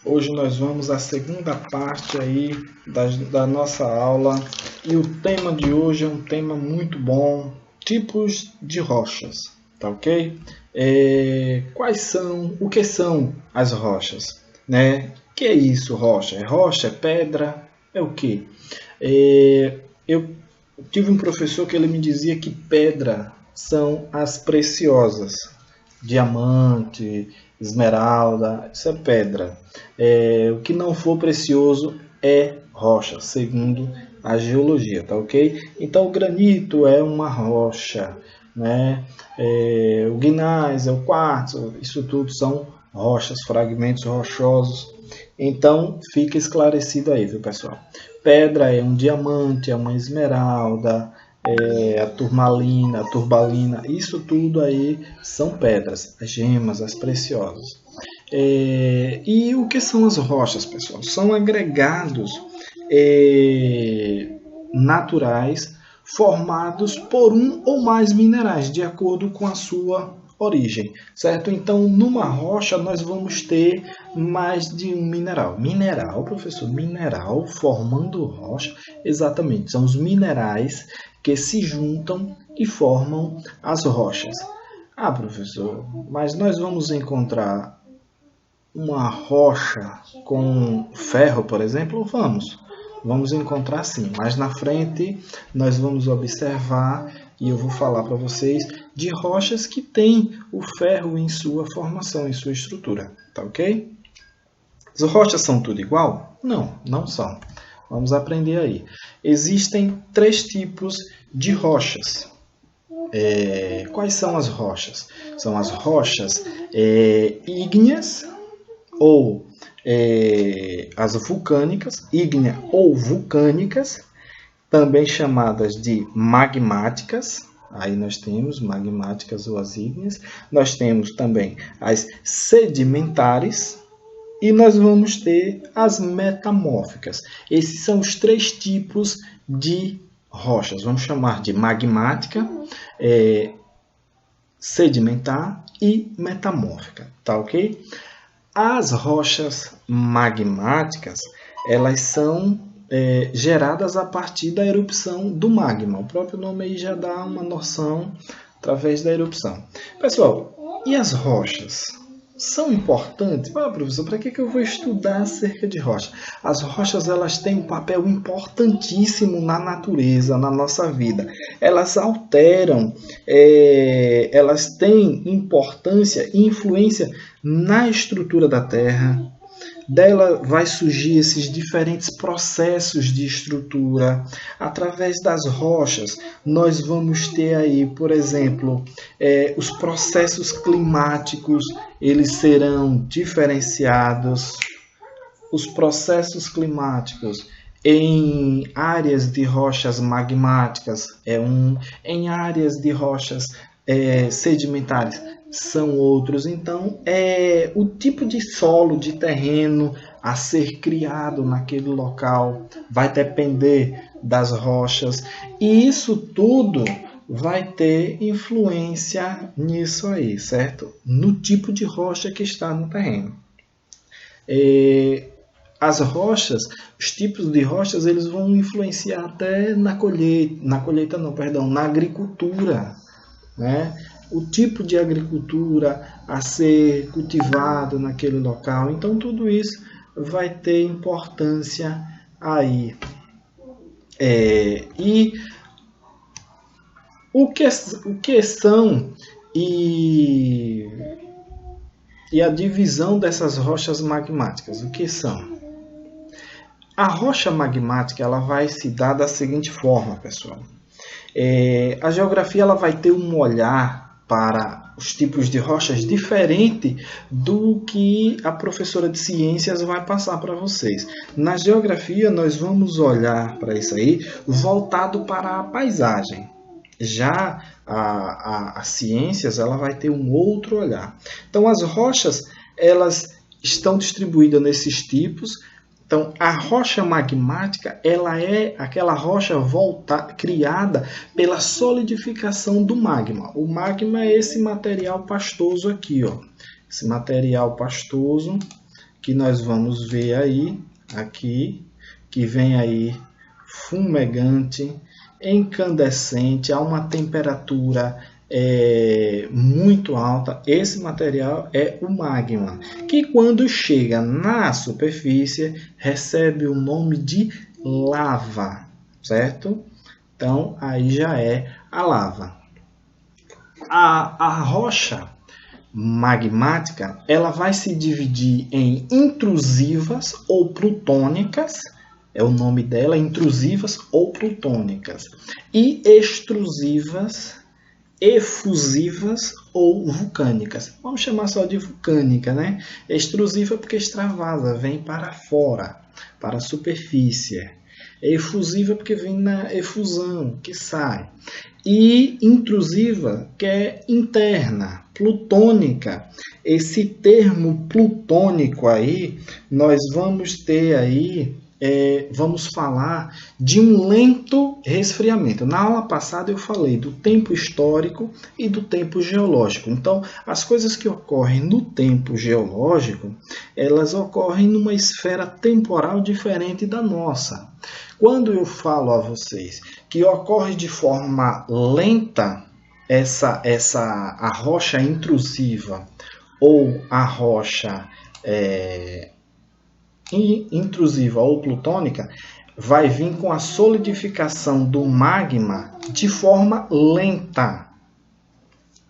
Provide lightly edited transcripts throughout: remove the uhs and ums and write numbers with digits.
Hoje nós vamos à segunda parte aí da nossa aula e o tema de hoje é um tema muito bom, tipos de rochas, tá ok? O que são as rochas, né? O que é isso, rocha? É rocha, é pedra, é o que? Eu tive um professor que ele me dizia que pedra são as preciosas, diamante, esmeralda, isso é pedra. O que não for precioso é rocha, segundo a geologia, tá ok? Então o granito é uma rocha, né? O gneiss, o quartzo, isso tudo são rochas, fragmentos rochosos. Então fica esclarecido aí, viu pessoal? Pedra é um diamante, é uma esmeralda, a turmalina, a turbalina, isso tudo aí são pedras, as gemas, as preciosas. E o que são as rochas, pessoal? São agregados naturais formados por um ou mais minerais, de acordo com a sua origem, certo? Então, numa rocha nós vamos ter mais de um mineral. Mineral, professor, mineral formando rocha, exatamente, são os minerais que se juntam e formam as rochas. Ah, professor, mas nós vamos encontrar uma rocha com ferro, por exemplo? Vamos encontrar sim, mas na frente nós vamos observar e eu vou falar para vocês de rochas que têm o ferro em sua formação, em sua estrutura, tá ok? As rochas são tudo igual? Não, não são. Vamos aprender aí. Existem 3 tipos de rochas. Quais são as rochas? São as rochas ígneas ou as vulcânicas, ígnea ou vulcânicas, também chamadas de magmáticas. Aí nós temos magmáticas ou as ígneas. Nós temos também as sedimentares e nós vamos ter as metamórficas. Esses são os 3 tipos de rochas. Vamos chamar de magmática, sedimentar e metamórfica, tá ok? As rochas magmáticas, elas são geradas a partir da erupção do magma. O próprio nome aí já dá uma noção através da erupção. Pessoal, e as rochas? São importantes? Professor, para que eu vou estudar acerca de rocha? As rochas elas têm um papel importantíssimo na natureza, na nossa vida. Elas alteram, elas têm importância e influência na estrutura da Terra. Dela vai surgir esses diferentes processos de estrutura. Através das rochas, nós vamos ter aí, por exemplo, os processos climáticos, eles serão diferenciados. Os processos climáticos em áreas de rochas magmáticas em áreas de rochas sedimentares são outros. Então, o tipo de solo, de terreno a ser criado naquele local vai depender das rochas. E isso tudo vai ter influência nisso aí, certo? No tipo de rocha que está no terreno. As rochas, os tipos de rochas, eles vão influenciar até na agricultura, né? O tipo de agricultura a ser cultivado naquele local. Então, tudo isso vai ter importância aí. E o que são e a divisão dessas rochas magmáticas? O que são? A rocha magmática ela vai se dar da seguinte forma, pessoal. A geografia ela vai ter um olhar para os tipos de rochas diferente do que a professora de ciências vai passar para vocês. Na geografia, nós vamos olhar para isso aí voltado para a paisagem. Já a ciências ela vai ter um outro olhar. Então, as rochas elas estão distribuídas nesses tipos. Então, a rocha magmática ela é aquela rocha criada pela solidificação do magma. O magma é esse material pastoso aqui, ó. Esse material pastoso que nós vamos ver aí, aqui, que vem aí fumegante, incandescente, a uma temperatura muito alta. Esse material é o magma, que quando chega na superfície recebe o nome de lava, certo? Então aí já é a lava. A rocha magmática, ela vai se dividir em intrusivas ou plutônicas, é o nome dela, intrusivas ou plutônicas, e extrusivas, efusivas ou vulcânicas. Vamos chamar só de vulcânica, né? Extrusiva porque extravasa, vem para fora, para a superfície. Efusiva porque vem na efusão, que sai. E intrusiva, que é interna, plutônica. Esse termo plutônico aí, nós vamos ter aí, vamos falar de um lento resfriamento. Na aula passada eu falei do tempo histórico e do tempo geológico. Então, as coisas que ocorrem no tempo geológico, elas ocorrem numa esfera temporal diferente da nossa. Quando eu falo a vocês que ocorre de forma lenta a rocha intrusiva ou a rocha intrusiva ou plutônica, vai vir com a solidificação do magma de forma lenta.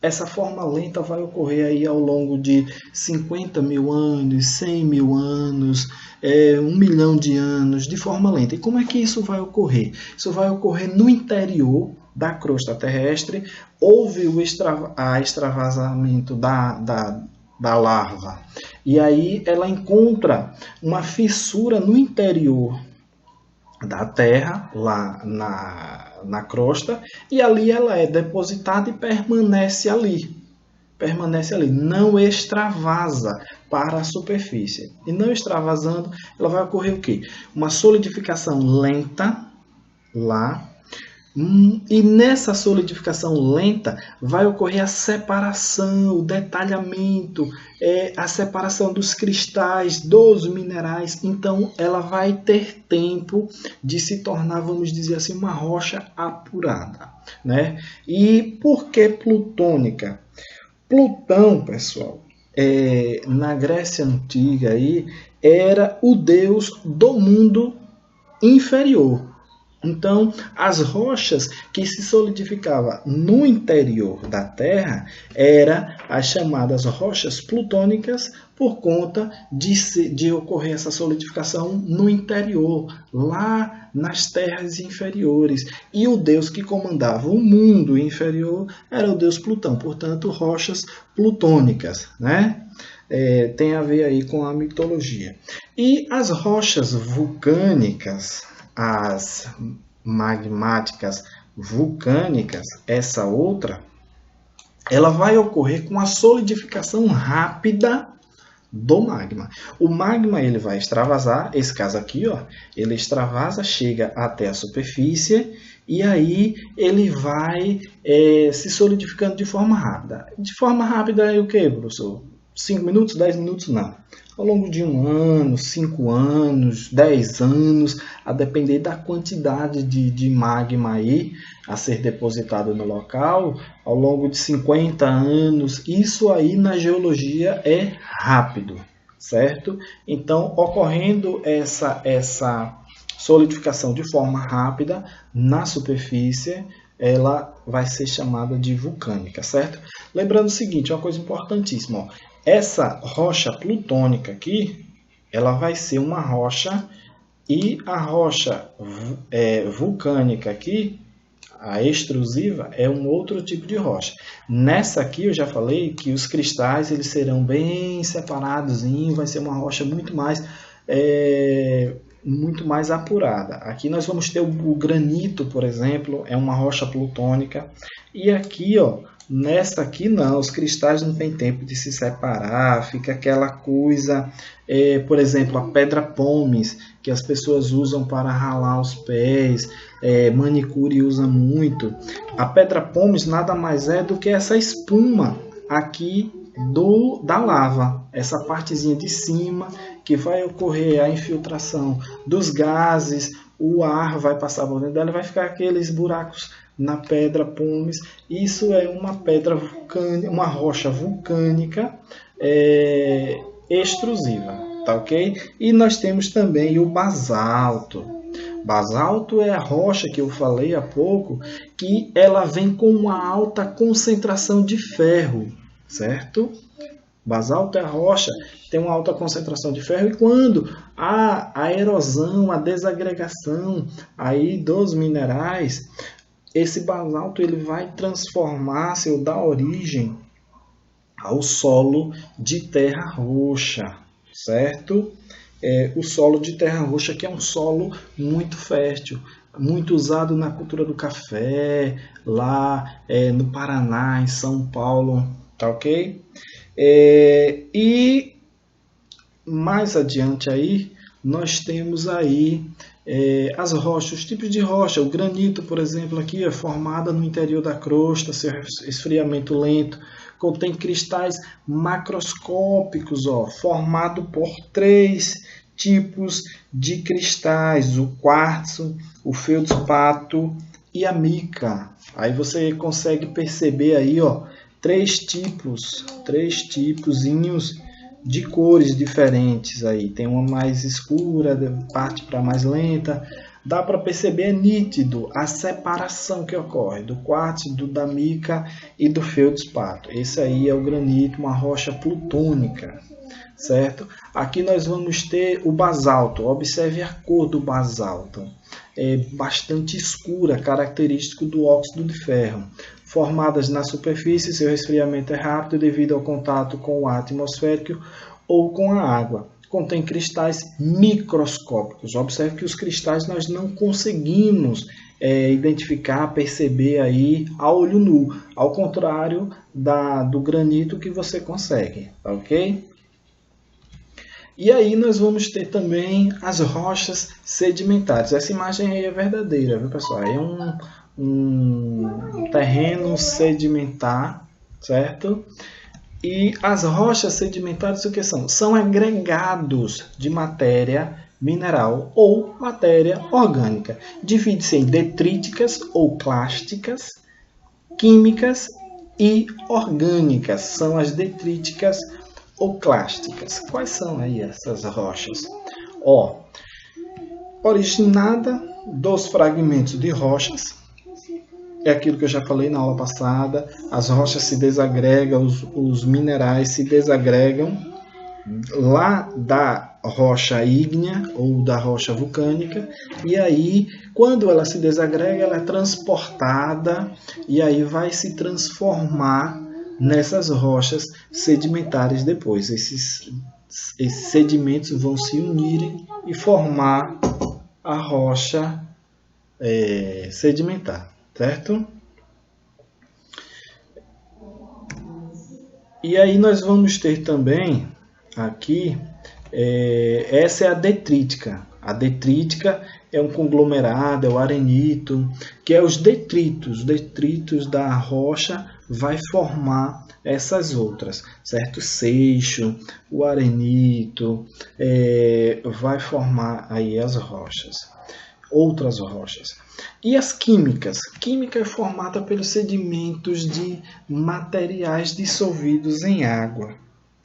Essa forma lenta vai ocorrer aí ao longo de 50 mil anos, 100 mil anos, 1 milhão de anos, de forma lenta. E como é que isso vai ocorrer? Isso vai ocorrer no interior da crosta terrestre. Houve o extravasamento da larva. E aí ela encontra uma fissura no interior da Terra, lá na crosta, e ali ela é depositada e permanece ali. Não extravasa para a superfície. E não extravasando, ela vai ocorrer o quê? Uma solidificação lenta lá. E nessa solidificação lenta vai ocorrer a separação, o detalhamento, a separação dos cristais, dos minerais. Então ela vai ter tempo de se tornar, vamos dizer assim, uma rocha apurada, né? E por que plutônica? Plutão, pessoal, na Grécia Antiga aí, era o deus do mundo inferior. Então, as rochas que se solidificavam no interior da Terra eram as chamadas rochas plutônicas por conta de ocorrer essa solidificação no interior, lá nas terras inferiores. E o deus que comandava o mundo inferior era o deus Plutão, portanto, rochas plutônicas, né? Tem a ver aí com a mitologia. E as rochas vulcânicas, as magmáticas vulcânicas, essa outra, ela vai ocorrer com a solidificação rápida do magma. O magma ele vai extravasar, esse caso aqui, ó, ele extravasa, chega até a superfície e aí ele vai se solidificando de forma rápida. De forma rápida é o que, professor? 5 minutos, 10 minutos? Não. Ao longo de 1 ano, 5 anos, 10 anos, a depender da quantidade de magma aí a ser depositado no local, ao longo de 50 anos, isso aí na geologia é rápido, certo? Então, ocorrendo essa solidificação de forma rápida na superfície, ela vai ser chamada de vulcânica, certo? Lembrando o seguinte, uma coisa importantíssima, ó. Essa rocha plutônica aqui, ela vai ser uma rocha, e a rocha vulcânica aqui, a extrusiva, é um outro tipo de rocha. Nessa aqui eu já falei que os cristais eles serão bem separados, vai ser uma rocha muito mais apurada. Aqui nós vamos ter o granito, por exemplo, é uma rocha plutônica. E aqui, ó, nessa aqui não, os cristais não têm tempo de se separar, fica aquela coisa, por exemplo, a pedra pómez, que as pessoas usam para ralar os pés, manicure usa muito. A pedra pómez nada mais é do que essa espuma aqui da lava, essa partezinha de cima que vai ocorrer a infiltração dos gases, o ar vai passar por dentro dela e vai ficar aqueles buracos na pedra Pumice. Isso é uma pedra vulcânica, uma rocha vulcânica extrusiva, tá ok? E nós temos também o basalto. Basalto é a rocha que eu falei há pouco, que ela vem com uma alta concentração de ferro, certo? Basalto é a rocha que tem uma alta concentração de ferro, e quando há a erosão, a desagregação aí dos minerais, esse basalto ele vai transformar-se ou dar origem ao solo de terra roxa, certo? O solo de terra roxa, que é um solo muito fértil, muito usado na cultura do café, lá no Paraná, em São Paulo, tá ok? E mais adiante aí, nós temos aí as rochas, os tipos de rocha. O granito, por exemplo, aqui é formada no interior da crosta, seu esfriamento lento, contém cristais macroscópicos, formado por 3 tipos de cristais: o quartzo, o feldspato e a mica. Aí você consegue perceber aí, 3 tipozinhos de cores diferentes aí. Tem uma mais escura, parte para mais lenta. Dá para perceber, é nítido a separação que ocorre do quartzo, da mica e do feldspato. Esse aí é o granito, uma rocha plutônica, certo? Aqui nós vamos ter o basalto. Observe a cor do basalto. É bastante escura, característico do óxido de ferro. Formadas na superfície, seu resfriamento é rápido devido ao contato com o ar atmosférico ou com a água. Contém cristais microscópicos. Observe que os cristais nós não conseguimos identificar, perceber aí a olho nu, ao contrário do granito que você consegue, tá ok? E aí nós vamos ter também as rochas sedimentares. Essa imagem aí é verdadeira, viu, pessoal? É um terreno sedimentar, certo? E as rochas sedimentares o que são? São agregados de matéria mineral ou matéria orgânica. Divide-se em detríticas ou clásticas, químicas e orgânicas. São as detríticas ou clásticas. Quais são aí essas rochas? Originada dos fragmentos de rochas. É aquilo que eu já falei na aula passada. As rochas se desagregam, os minerais se desagregam lá da rocha ígnea ou da rocha vulcânica. E aí, quando ela se desagrega, ela é transportada e aí vai se transformar nessas rochas sedimentares depois. Esses sedimentos vão se unirem e formar a rocha sedimentar. Certo? E aí nós vamos ter também aqui, essa é a detrítica. A detrítica é um conglomerado, é o arenito, que é os detritos da rocha vai formar essas outras, certo? Seixo, o arenito, vai formar aí as rochas, outras rochas. E as químicas? Química é formada pelos sedimentos de materiais dissolvidos em água,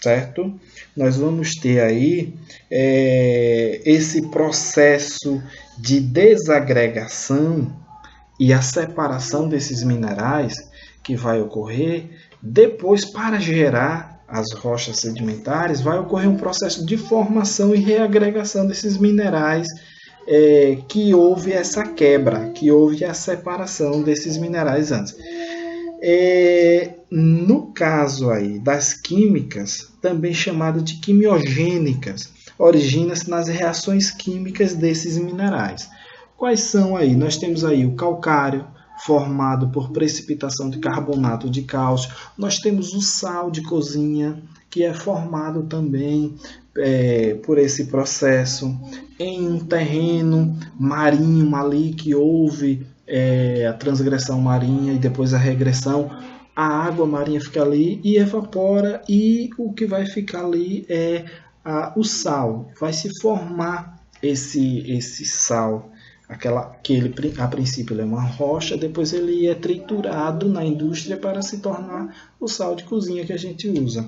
certo? Nós vamos ter aí esse processo de desagregação e a separação desses minerais que vai ocorrer. Depois, para gerar as rochas sedimentares, vai ocorrer um processo de formação e reagregação desses minerais, que houve essa quebra, que houve a separação desses minerais antes. No caso aí das químicas, também chamada de quimiogênicas, origina-se nas reações químicas desses minerais. Quais são aí? Nós temos aí o calcário, formado por precipitação de carbonato de cálcio. Nós temos o sal de cozinha, que é formado também por esse processo em um terreno marinho ali que houve a transgressão marinha e depois a regressão. A água marinha fica ali e evapora, e o que vai ficar ali é o sal, vai se formar esse sal, que ele, a princípio ele é uma rocha, depois ele é triturado na indústria para se tornar o sal de cozinha que a gente usa.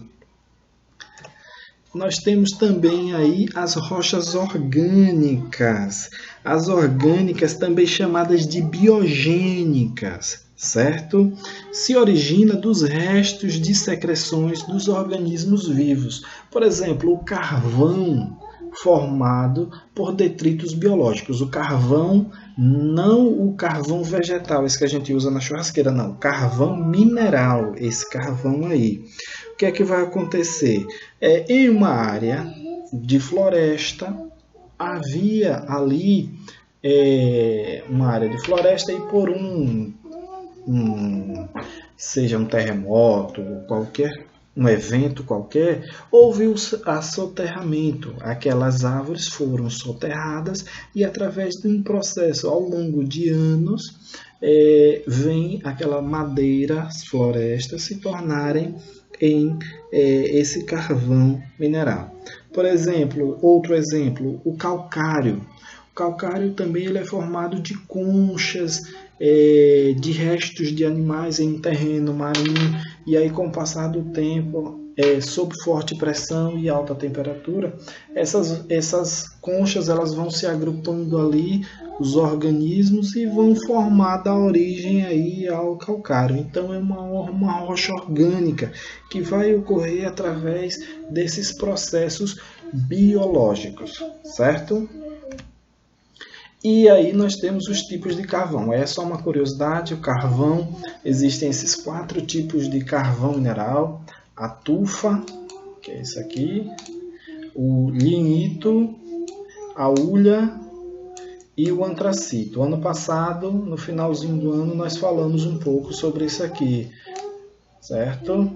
Nós temos também aí as rochas orgânicas. As orgânicas, também chamadas de biogênicas, certo? Se origina dos restos de secreções dos organismos vivos. Por exemplo, o carvão formado por detritos biológicos. O carvão, não o carvão vegetal, esse que a gente usa na churrasqueira, não. O carvão mineral, esse carvão aí. O que é que vai acontecer? Em uma área de floresta, havia ali uma área de floresta e por seja um terremoto, um evento qualquer, houve o assoterramento. Aquelas árvores foram soterradas e através de um processo ao longo de anos, vem aquela madeira, as florestas se tornarem em esse carvão mineral. Por exemplo, outro exemplo, o calcário. O calcário também ele é formado de conchas, de restos de animais em terreno marinho, e aí com o passar do tempo, sob forte pressão e alta temperatura, essas conchas elas vão se agrupando ali, os organismos, e vão formar da origem aí ao calcário. Então é uma rocha orgânica que vai ocorrer através desses processos biológicos, certo? E aí nós temos os tipos de carvão. É só uma curiosidade, o carvão, existem esses 4 tipos de carvão mineral: a tufa, que é esse aqui, o lignito, a hulha e o antracito. Ano passado, no finalzinho do ano, nós falamos um pouco sobre isso aqui, certo?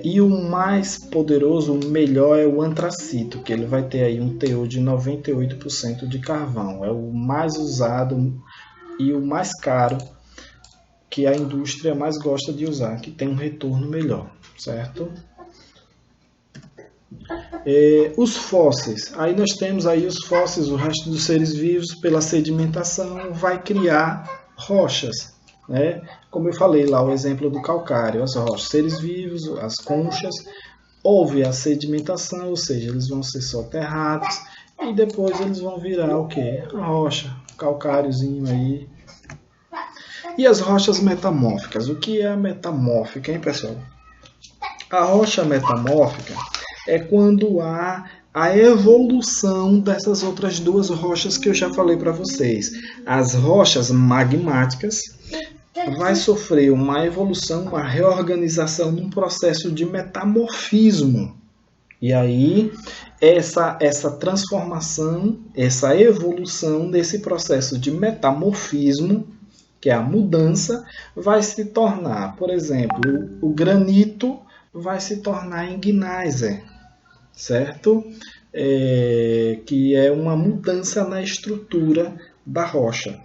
E o mais poderoso, o melhor, é o antracito, que ele vai ter aí um teor de 98% de carvão. É o mais usado e o mais caro, que a indústria mais gosta de usar, que tem um retorno melhor, certo? Os fósseis. Aí nós temos aí os fósseis, o resto dos seres vivos, pela sedimentação, vai criar rochas, né? Como eu falei lá, o exemplo do calcário, as rochas, seres vivos, as conchas, houve a sedimentação, ou seja, eles vão ser soterrados e depois eles vão virar o quê? A rocha, o calcáriozinho aí. E as rochas metamórficas? O que é a metamórfica, hein, pessoal? A rocha metamórfica é quando há a evolução dessas outras duas rochas que eu já falei para vocês. As rochas magmáticas vai sofrer uma evolução, uma reorganização num processo de metamorfismo. E aí, essa transformação, essa evolução desse processo de metamorfismo, que é a mudança, vai se tornar, por exemplo, o granito vai se tornar em gneisser, certo? Que é uma mudança na estrutura da rocha.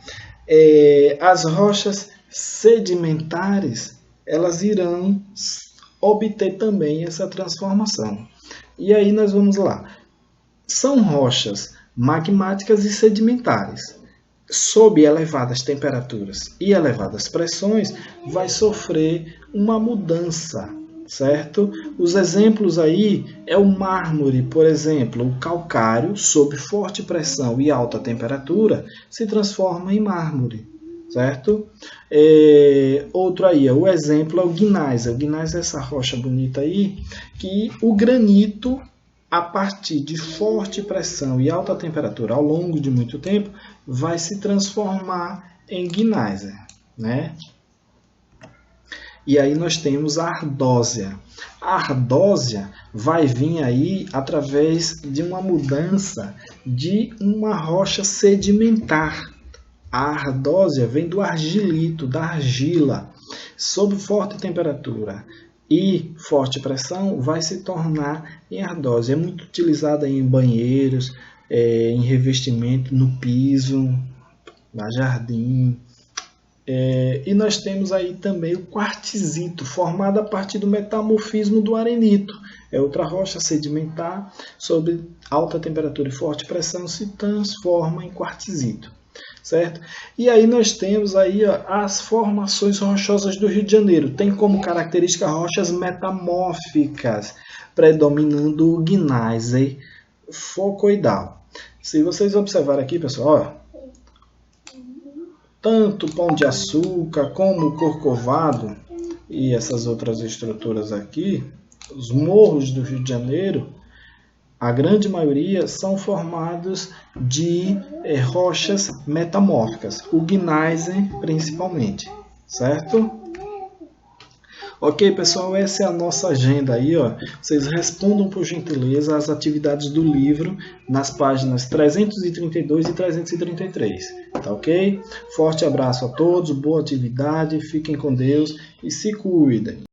As rochas sedimentares, elas irão obter também essa transformação. E aí nós vamos lá. São rochas magmáticas e sedimentares. Sob elevadas temperaturas e elevadas pressões, vai sofrer uma mudança, certo? Os exemplos aí é o mármore, por exemplo, o calcário, sob forte pressão e alta temperatura, se transforma em mármore, certo? Outro aí, o exemplo é o gneisser. O gneisser é essa rocha bonita aí, que o granito, a partir de forte pressão e alta temperatura ao longo de muito tempo, vai se transformar em gneisser, né? E aí nós temos a ardósia. A ardósia vai vir aí através de uma mudança de uma rocha sedimentar. A ardósia vem do argilito, da argila. Sob forte temperatura e forte pressão, vai se tornar em ardósia. É muito utilizada em banheiros, em revestimento no piso, na jardim. E nós temos aí também o quartzito, formado a partir do metamorfismo do arenito. é outra rocha sedimentar sob alta temperatura e forte pressão se transforma em quartzito, certo? E aí nós temos aí ó, as formações rochosas do Rio de Janeiro. Tem como característica rochas metamórficas, predominando o gneiss focoidal. Se vocês observarem aqui, pessoal, ó, tanto Pão de Açúcar como o Corcovado e essas outras estruturas aqui, os morros do Rio de Janeiro, a grande maioria são formados de rochas metamórficas, o gneiss principalmente, certo? Ok, pessoal, essa é a nossa agenda aí, ó. Vocês respondam por gentileza às atividades do livro nas páginas 332 e 333, tá ok? Forte abraço a todos, boa atividade, fiquem com Deus e se cuidem.